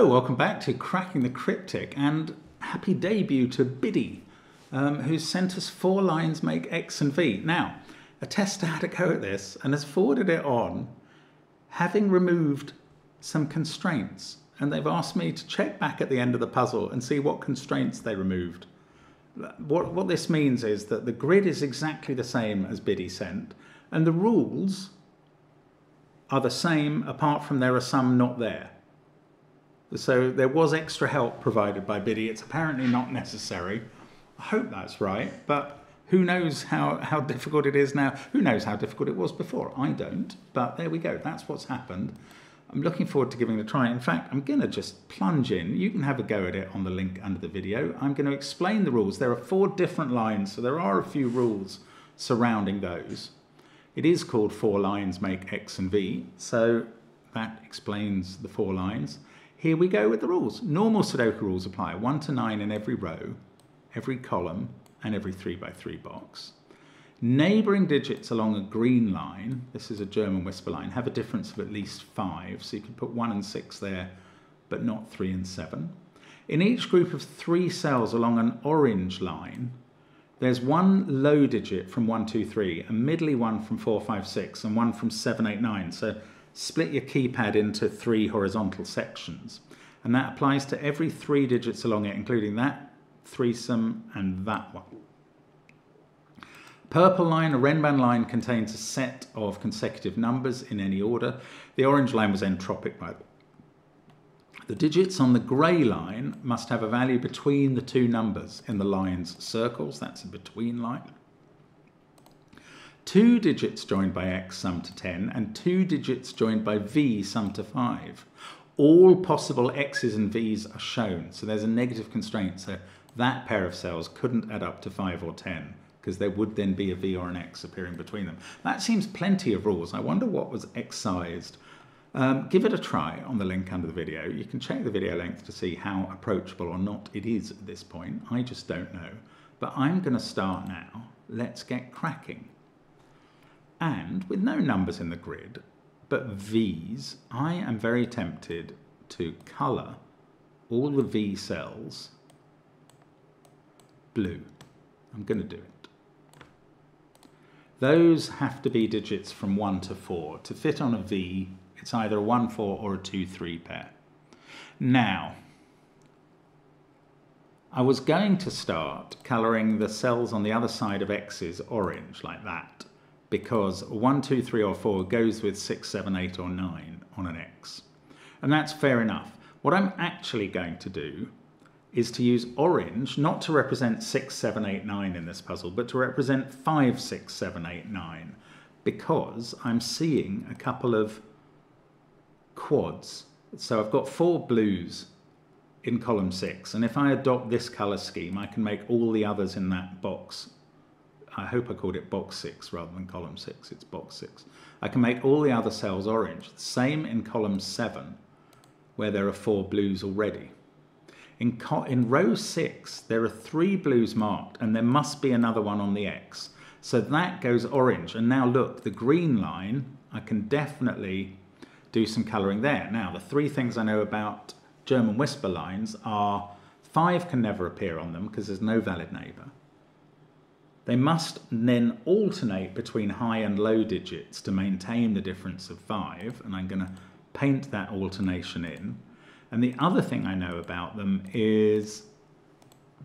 Hello, welcome back to Cracking the Cryptic, and happy debut to Biddy, who's sent us 4 lines make X and V. Now, a tester had a go at this and has forwarded it on, having removed some constraints, and they've asked me to check back at the end of the puzzle and see what constraints they removed. What this means is that the grid is exactly the same as Biddy sent, and the rules are the same apart from there are some not there. So there was extra help provided by Biddy. It's apparently not necessary. I hope that's right, but who knows how difficult it is now? Who knows how difficult it was before? I don't, but there we go. That's what's happened. I'm looking forward to giving it a try. In fact, I'm going to just plunge in. You can have a go at it on the link under the video. I'm going to explain the rules. There are 4 different lines, so there are a few rules surrounding those. It is called 4 lines make X and V, so that explains the 4 lines. Here we go with the rules. Normal Sudoku rules apply 1 to 9 in every row, every column, and every 3x3 box. Neighbouring digits along a green line, this is a German whisper line, have a difference of at least 5, so you can put 1 and 6 there, but not 3 and 7. In each group of 3 cells along an orange line, there's 1 low digit from 1, 2, 3, a middly one from 4, 5, 6, and 1 from 7, 8, 9. So split your keypad into 3 horizontal sections. And that applies to every 3 digits along it, including that threesome and that one. Purple line, a Renban line, contains a set of consecutive numbers in any order. The orange line was entropic, by the way. The digits on the grey line must have a value between the 2 numbers in the line's circles. That's a between line. 2 digits joined by X sum to 10 and 2 digits joined by V sum to 5. All possible X's and V's are shown. So there's a negative constraint. So that pair of cells couldn't add up to 5 or 10 because there would then be a V or an X appearing between them. That seems plenty of rules. I wonder what was excised. Give it a try on the link under the video. You can check the video length to see how approachable or not it is at this point. I just don't know. But I'm going to start now. Let's get cracking. And with no numbers in the grid, but V's, I am very tempted to colour all the V cells blue. I'm going to do it. Those have to be digits from 1 to 4. To fit on a V, it's either a 1, 4 or a 2, 3 pair. Now, I was going to start colouring the cells on the other side of X's orange like that, because 1, 2, 3 or 4 goes with 6, 7, 8 or 9 on an X. And that's fair enough. What I'm actually going to do is to use orange, not to represent 6, 7, 8, 9 in this puzzle, but to represent 5, 6, 7, 8, 9, because I'm seeing a couple of quads. So I've got 4 blues in column 6, and if I adopt this colour scheme, I can make all the others in that box. I hope I called it box 6 rather than column 6, it's box 6. I can make all the other cells orange. The same in column 7, where there are 4 blues already. In row 6, there are 3 blues marked, and there must be another one on the X. So that goes orange. And now look, the green line, I can definitely do some colouring there. Now, the 3 things I know about German whisper lines are 5 can never appear on them because there's no valid neighbour. They must then alternate between high and low digits to maintain the difference of 5, and I'm going to paint that alternation in. And the other thing I know about them is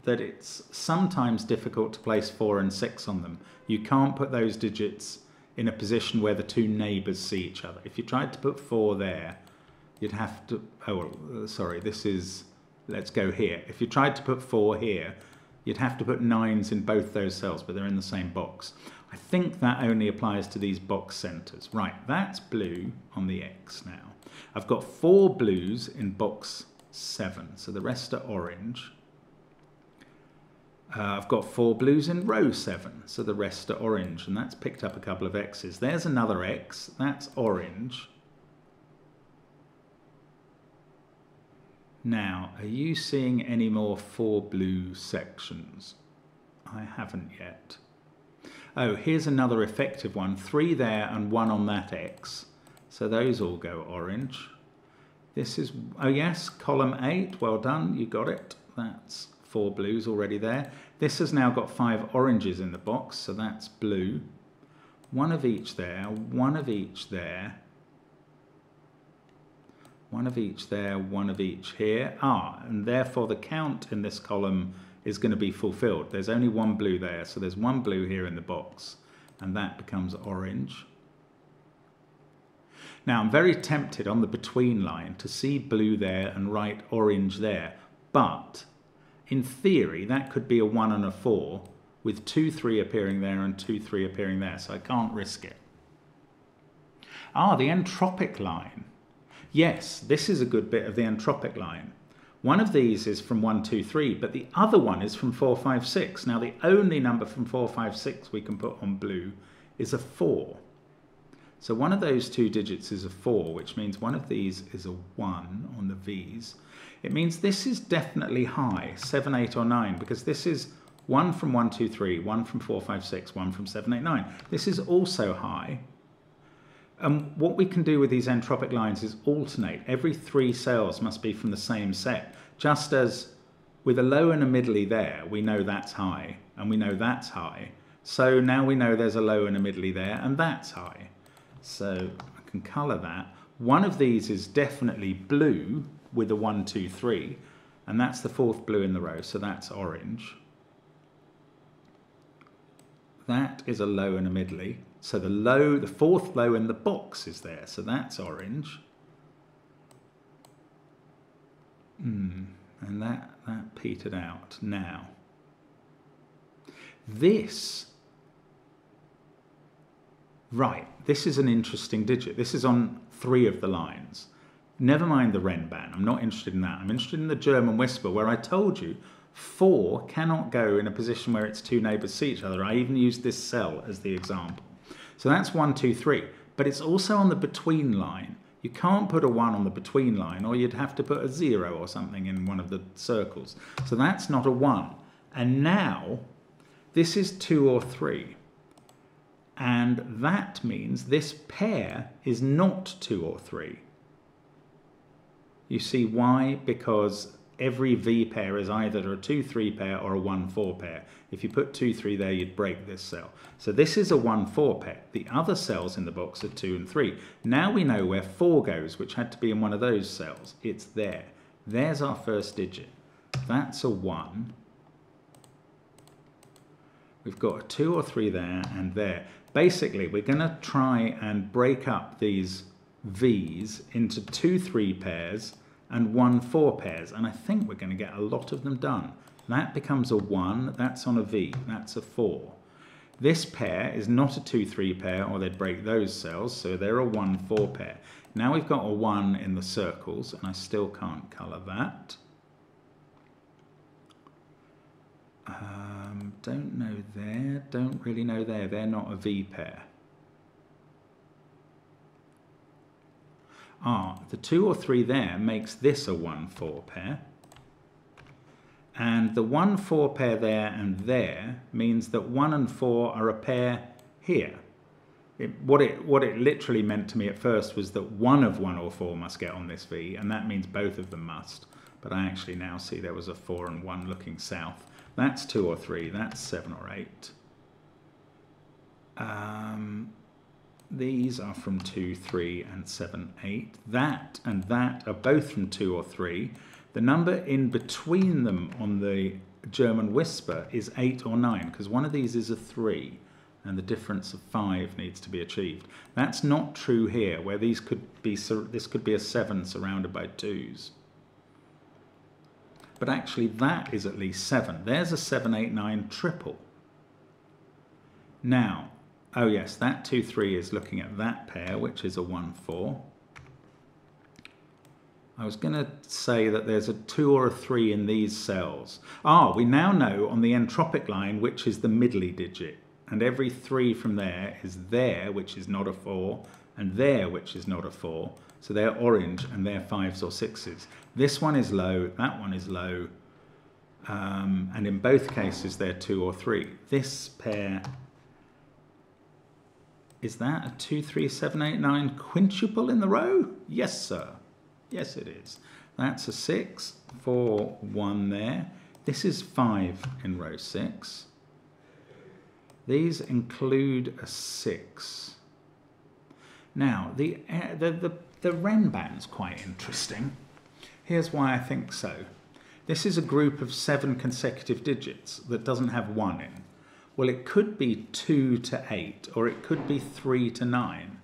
that it's sometimes difficult to place 4 and 6 on them. You can't put those digits in a position where the 2 neighbours see each other. If you tried to put 4 there, you'd have to, sorry, this is, let's go here. If you tried to put 4 here, you'd have to put 9s in both those cells, but they're in the same box. I think that only applies to these box centres. Right, that's blue on the X now. I've got 4 blues in box 7, so the rest are orange. I've got 4 blues in row 7, so the rest are orange, and that's picked up a couple of X's. There's another X, that's orange. Now, are you seeing any more 4 blue sections? I haven't yet. Oh, here's another effective one. 3 there and 1 on that X. So those all go orange. This is, oh yes, column 8, well done, you got it. That's 4 blues already there. This has now got 5 oranges in the box, so that's blue. One of each there, one of each there, one of each there, one of each here. And therefore the count in this column is going to be fulfilled. There's only 1 blue there, so there's 1 blue here in the box, and that becomes orange. Now I'm very tempted on the between line to see blue there and write orange there, but in theory that could be a 1 and a 4 with 2, 3 appearing there and 2, 3 appearing there, so I can't risk it. The entropic line. Yes, this is a good bit of the entropic line. One of these is from 1, 2, 3, but the other one is from 4, 5, 6. Now the only number from 4, 5, 6 we can put on blue is a 4. So one of those 2 digits is a 4, which means one of these is a 1 on the V's. It means this is definitely high, 7, 8 or 9, because this is 1 from 1, 2, 3, 1 from 4, 5, 6, 1 from 7, 8, 9. This is also high. What we can do with these entropic lines is alternate. Every 3 cells must be from the same set. Just as with a low and a middly there, we know that's high, and we know that's high. So now we know there's a low and a middly there, and that's high. So I can colour that. One of these is definitely blue with a 1, 2, 3, and that's the 4th blue in the row, so that's orange. That is a low and a middly. So the 4th low in the box is there, so that's orange. And that petered out. Now, this, right, this is an interesting digit. This is on 3 of the lines. Never mind the Renban, I'm not interested in that. I'm interested in the German whisper, where I told you 4 cannot go in a position where its 2 neighbours see each other. I even used this cell as the example. So that's 1, 2, 3, but it's also on the between line. You can't put a 1 on the between line, or you'd have to put a 0 or something in one of the circles. So that's not a 1. And now this is 2 or 3. And that means this pair is not 2 or 3. You see why? Because every V pair is either a 2, 3 pair or a 1, 4 pair. If you put 2, 3 there, you'd break this cell. So this is a 1, 4 pair. The other cells in the box are 2 and 3. Now we know where 4 goes, which had to be in one of those cells. It's there. There's our first digit. That's a 1. We've got a 2 or 3 there and there. Basically, we're going to try and break up these V's into 2, 3 pairs and 1, 4 pairs, and I think we're going to get a lot of them done. That becomes a 1, that's on a V, that's a 4. This pair is not a 2, 3 pair, or they'd break those cells, so they're a 1, 4 pair. Now we've got a 1 in the circles, and I still can't colour that. Don't know there, don't really know there, they're not a V pair. The 2 or 3 there makes this a 1, 4 pair. And the 1, 4 pair there and there means that 1 and 4 are a pair here. What it literally meant to me at first was that one of 1 or 4 must get on this V, and that means both of them must. But I actually now see there was a 4 and 1 looking south. That's 2 or 3, that's 7 or 8. These are from 2, 3 and 7, 8. That and that are both from 2 or 3. The number in between them on the German whisper is 8 or 9, because one of these is a 3 and the difference of 5 needs to be achieved. That's not true here, where these could be, this could be a 7 surrounded by 2s. But actually that is at least 7. There's a 7, 8, 9 triple. Now, oh yes, that 2, 3 is looking at that pair, which is a 1, 4. I was going to say that there's a 2 or a 3 in these cells. We now know on the entropic line which is the middly digit. And every 3 from there is there, which is not a 4, and there, which is not a 4. So they're orange and they're 5s or 6s. This one is low, that one is low. And in both cases they're 2 or 3. This pair, is that a 2, 3, 7, 8, 9 quintuple in the row? Yes, sir. Yes, it is. That's a 6, 4, 1 there. This is 5 in row 6. These include a 6. Now, the Renban's quite interesting. Here's why I think so. This is a group of 7 consecutive digits that doesn't have 1 in. Well, it could be 2 to 8, or it could be 3 to 9.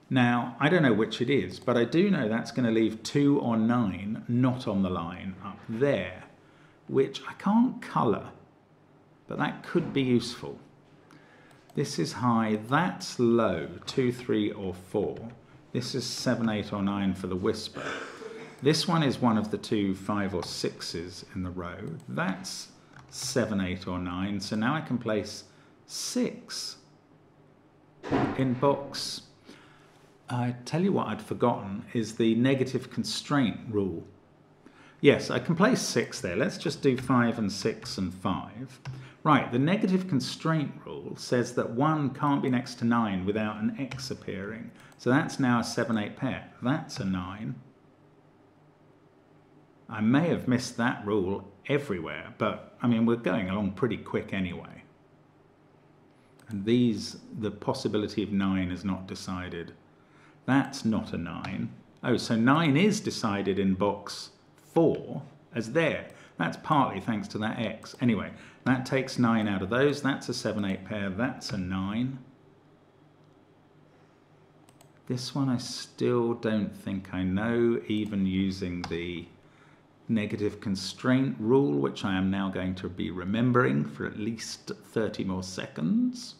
Now, I don't know which it is, but I do know that's going to leave 2 or 9 not on the line up there, which I can't colour, but that could be useful. This is high, that's low, 2, 3 or 4. This is 7, 8 or 9 for the whisper. This one is one of the 2, 5 or 6s in the row. That's 7, 8 or 9. So now I can place 6 in box. I tell you what I'd forgotten is the negative constraint rule. Yes, I can place 6 there. Let's just do 5 and 6 and 5. Right, the negative constraint rule says that 1 can't be next to 9 without an X appearing. So that's now a 7, 8 pair. That's a 9. I may have missed that rule everywhere, but I mean, we're going along pretty quick anyway. And the possibility of 9 is not decided. That's not a 9. Oh, so 9 is decided in box 4 as there. That's partly thanks to that X. Anyway, that takes 9 out of those. That's a 7, 8 pair. That's a 9. This one I still don't think I know, even using the negative constraint rule, which I am now going to be remembering for at least 30 more seconds.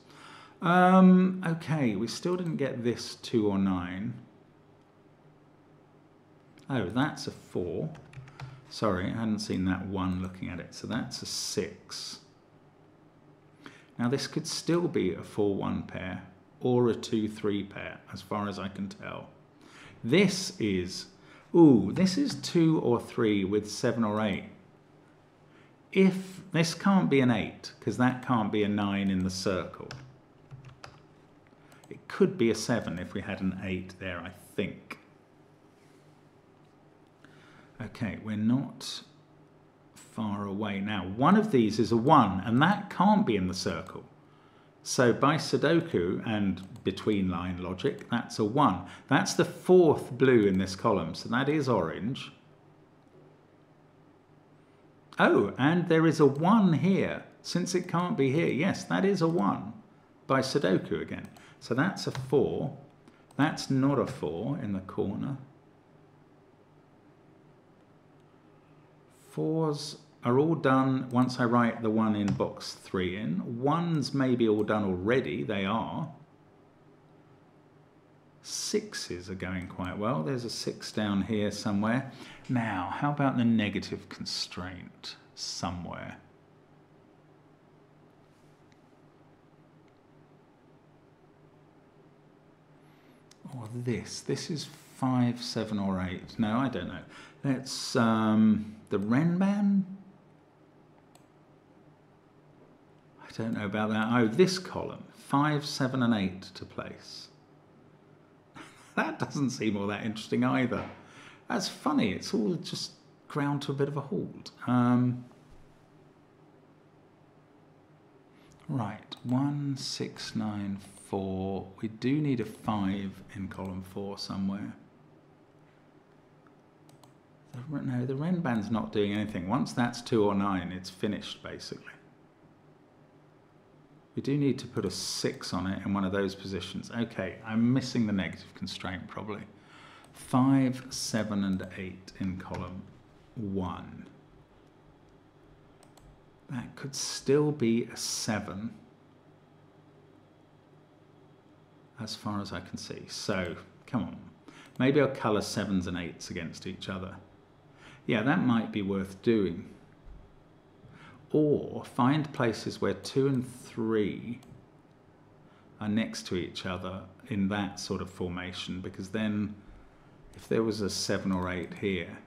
Okay, we still didn't get this 2 or 9. Oh, that's a 4. Sorry, I hadn't seen that 1 looking at it. So that's a 6. Now this could still be a 4-1 pair or a 2-3 pair, as far as I can tell. This is... Ooh, this is 2 or 3 with 7 or 8. If this can't be an 8, because that can't be a 9 in the circle. It could be a 7 if we had an 8 there, I think. Okay, we're not far away. Now, one of these is a 1, and that can't be in the circle. So by Sudoku and between line logic, that's a 1. That's the 4th blue in this column, so that is orange. Oh, and there is a 1 here, since it can't be here. Yes, that is a 1 by Sudoku again. So that's a 4. That's not a 4 in the corner. 4s are all done once I write the 1 in box 3 in. 1s may be all done already, they are. 6s are going quite well. There's a 6 down here somewhere. Now, how about the negative constraint somewhere? Or this is 5, 7 or 8. No, I don't know. Let's, the Renban? I don't know about that. Oh, this column, 5, 7 and 8 to place. That doesn't seem all that interesting either. That's funny, it's all just ground to a bit of a halt. Right, 1, 6, 9, 4. We do need a 5 in column 4 somewhere. No, the Renban's not doing anything. Once that's 2 or 9, it's finished basically. We do need to put a 6 on it in one of those positions. Okay, I'm missing the negative constraint probably. 5, 7 and 8 in column 1. That could still be a 7 as far as I can see. So, come on. Maybe I'll colour 7s and 8s against each other. Yeah, that might be worth doing. Or find places where 2 and 3 are next to each other in that sort of formation, because then if there was a 7 or 8 here,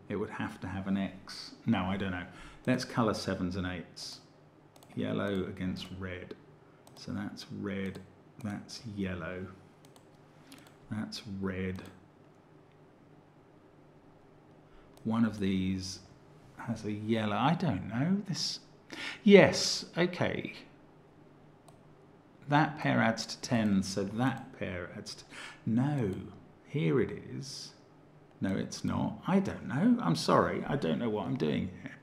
it would have to have an X. No, I don't know. Let's colour 7s and 8s. Yellow against red. So that's red, that's yellow, that's red, one of these has a yellow. I don't know. This. Yes, okay. That pair adds to 10, so that pair adds to... No, here it is. No, it's not. I don't know. I'm sorry. I don't know what I'm doing here.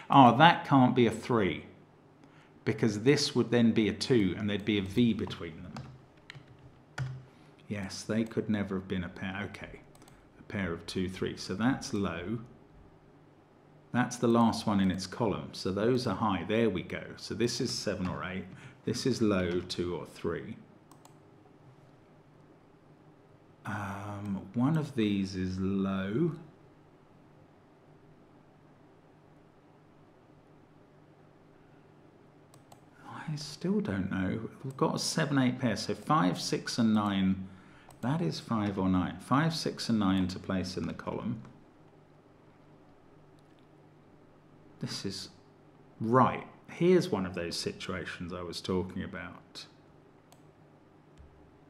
Oh, that can't be a 3. Because this would then be a 2, and there'd be a V between them. Yes, they could never have been a pair. Okay, a pair of 2, 3. So that's low. That's the last one in its column. So those are high. There we go. So this is 7 or 8. This is low, 2 or 3. One of these is low. I still don't know. We've got a 7, 8 pair. So 5, 6 and 9. That is 5 or 9. 5, 6 and 9 to place in the column. This is right. Here's one of those situations I was talking about.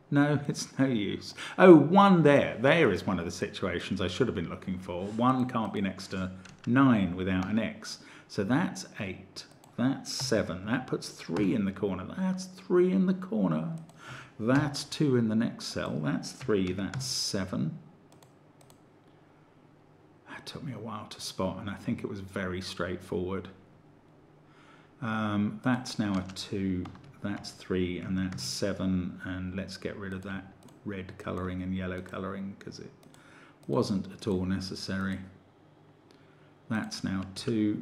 No, it's no use. Oh, 1 there. There is one of the situations I should have been looking for. 1 can't be next to 9 without an X. So that's 8. That's 7. That puts 3 in the corner. That's 3 in the corner. That's 2 in the next cell. That's 3. That's 7. That took me a while to spot, and I think it was very straightforward. That's now a 2. That's 3, and that's 7. And let's get rid of that red colouring and yellow colouring because it wasn't at all necessary. That's now 2.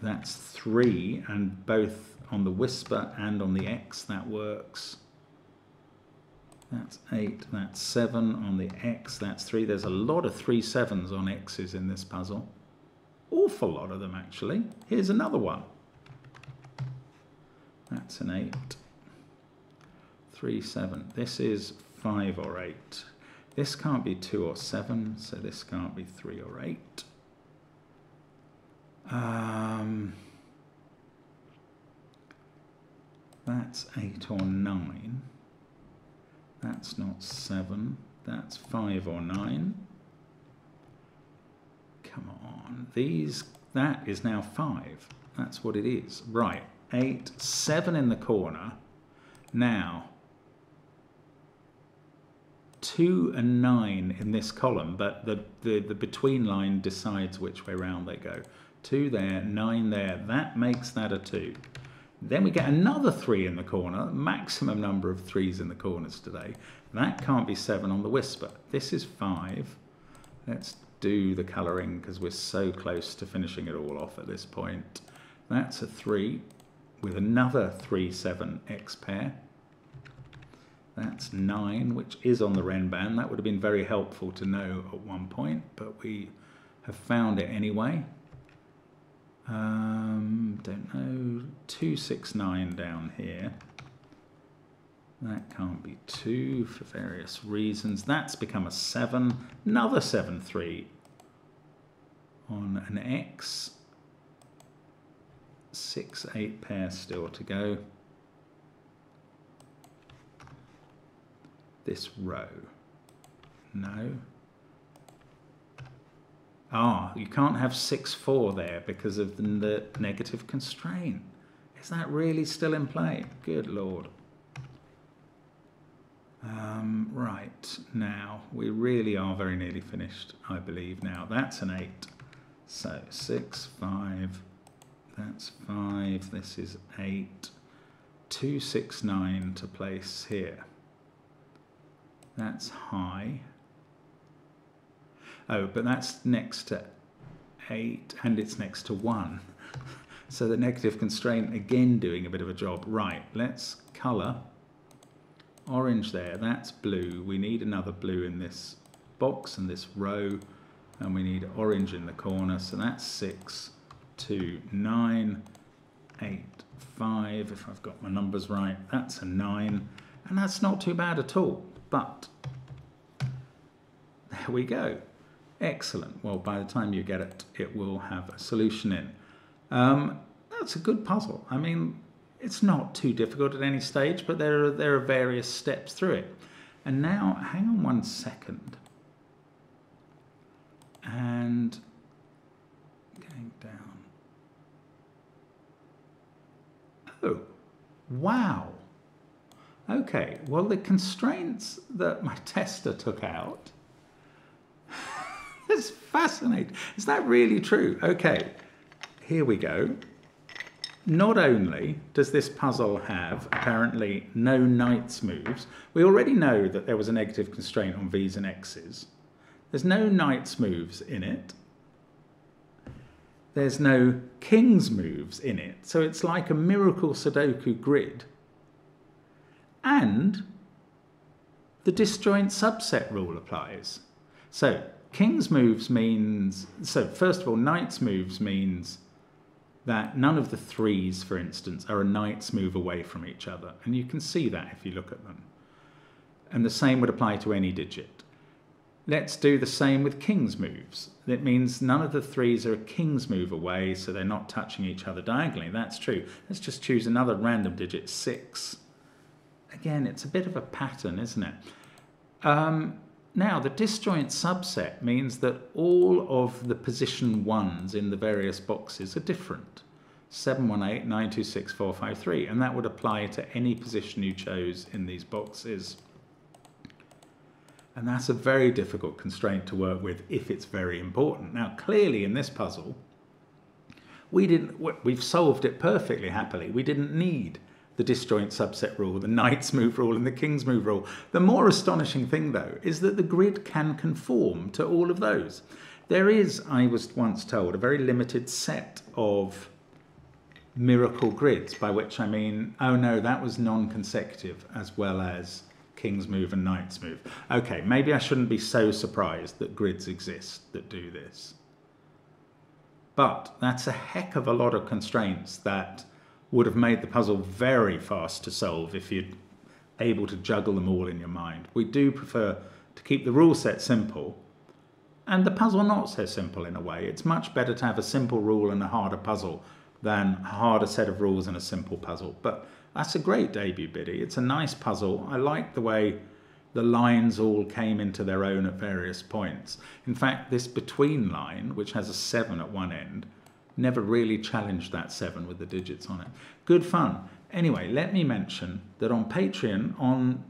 That's 3, and both on the whisper and on the X that works. That's 8, that's 7 on the X, that's 3. There's a lot of 3 7s on X's in this puzzle. Awful lot of them, actually. Here's another one. That's an 8. 3, 7. This is 5 or 8. This can't be 2 or 7, so this can't be 3 or 8. That's 8 or 9. That's not 7. That's 5 or 9. Come on. That is now 5. That's what it is. Right. 8, 7 in the corner. Now, 2 and 9 in this column, but the between line decides which way round they go. 2 there, 9 there. That makes that a 2. Then we get another 3 in the corner, maximum number of 3s in the corners today. That can't be 7 on the whisper. This is 5. Let's do the colouring because we're so close to finishing it all off at this point. That's a 3 with another 3, 7 X pair. That's 9, which is on the Renban. That would have been very helpful to know at one point, but we have found it anyway. Don't know. 2, 6, 9 down here. That can't be 2 for various reasons. That's become a 7. Another 7, 3 on an X. 6, 8 pairs still to go. This row. No. Ah, you can't have 6, 4 there because of the negative constraint. Is that really still in play? Good Lord. Right, now, we really are very nearly finished, I believe now. That's an 8. So 6, 5, that's 5, this is 8. 2, 6, 9 to place here. That's high. Oh, but that's next to 8 and it's next to 1. So the negative constraint again doing a bit of a job. Right, let's colour. Orange there, that's blue. We need another blue in this box and this row. And we need orange in the corner. So that's 6, 2, 9, 8, 5. If I've got my numbers right, that's a 9. And that's not too bad at all. But there we go. Excellent. Well, by the time you get it, it will have a solution in. That's a good puzzle. I mean, it's not too difficult at any stage, but there are various steps through it. And now, hang on one second. And Oh, wow. Okay, well, the constraints that my tester took out, that's fascinating. Is that really true? Okay, here we go. Not only does this puzzle have apparently no knights moves, we already know that there was a negative constraint on V's and X's. There's no knights moves in it. There's no king's moves in it. So it's like a miracle Sudoku grid. And the disjoint subset rule applies. So king's moves means, so first of all, knight's moves means that none of the threes, for instance, are a knight's move away from each other. And you can see that if you look at them. And the same would apply to any digit. Let's do the same with king's moves. That means none of the threes are a king's move away, so they're not touching each other diagonally. That's true. Let's just choose another random digit, 6. Again, it's a bit of a pattern, isn't it? Now, the disjoint subset means that all of the position 1s in the various boxes are different. 7, 1, 8, 9, 2, 6, 4, 5, 3. And that would apply to any position you chose in these boxes. And that's a very difficult constraint to work with if it's very important. Now, clearly in this puzzle, we've solved it perfectly happily. We didn't need the disjoint subset rule, the knight's move rule, and the king's move rule. The more astonishing thing, though, is that the grid can conform to all of those. There is, I was once told, a very limited set of miracle grids, by which I mean, oh no, that was non-consecutive as well as king's move and knight's move. Okay, maybe I shouldn't be so surprised that grids exist that do this. But that's a heck of a lot of constraints that would have made the puzzle very fast to solve if you're able to juggle them all in your mind. We do prefer to keep the rule set simple, and the puzzle not so simple in a way. It's much better to have a simple rule and a harder puzzle than a harder set of rules and a simple puzzle. But that's a great debut biddy. It's a nice puzzle. I like the way the lines all came into their own at various points. In fact, this between line, which has a 7 at one end, never really challenged that 7 with the digits on it. Good fun. Anyway, let me mention that on Patreon, on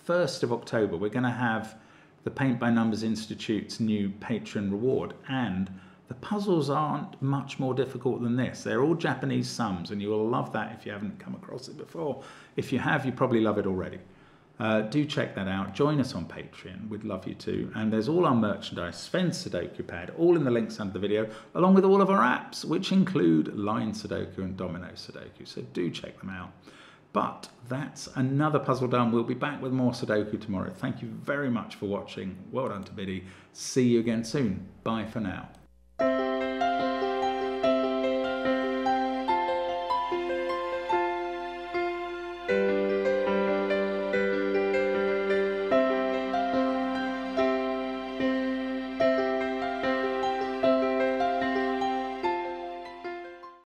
1st of October, we're going to have the Paint by Numbers Institute's new Patreon reward, and the puzzles aren't much more difficult than this. They're all Japanese sums, and you will love that if you haven't come across it before. If you have, you probably love it already. Do check that out. Join us on Patreon. We'd love you to. And there's all our merchandise, Sven's Sudoku Pad, all in the links under the video, along with all of our apps, which include Line Sudoku and Domino Sudoku. So do check them out. But that's another puzzle done. We'll be back with more Sudoku tomorrow. Thank you very much for watching. Well done to Biddy. See you again soon. Bye for now.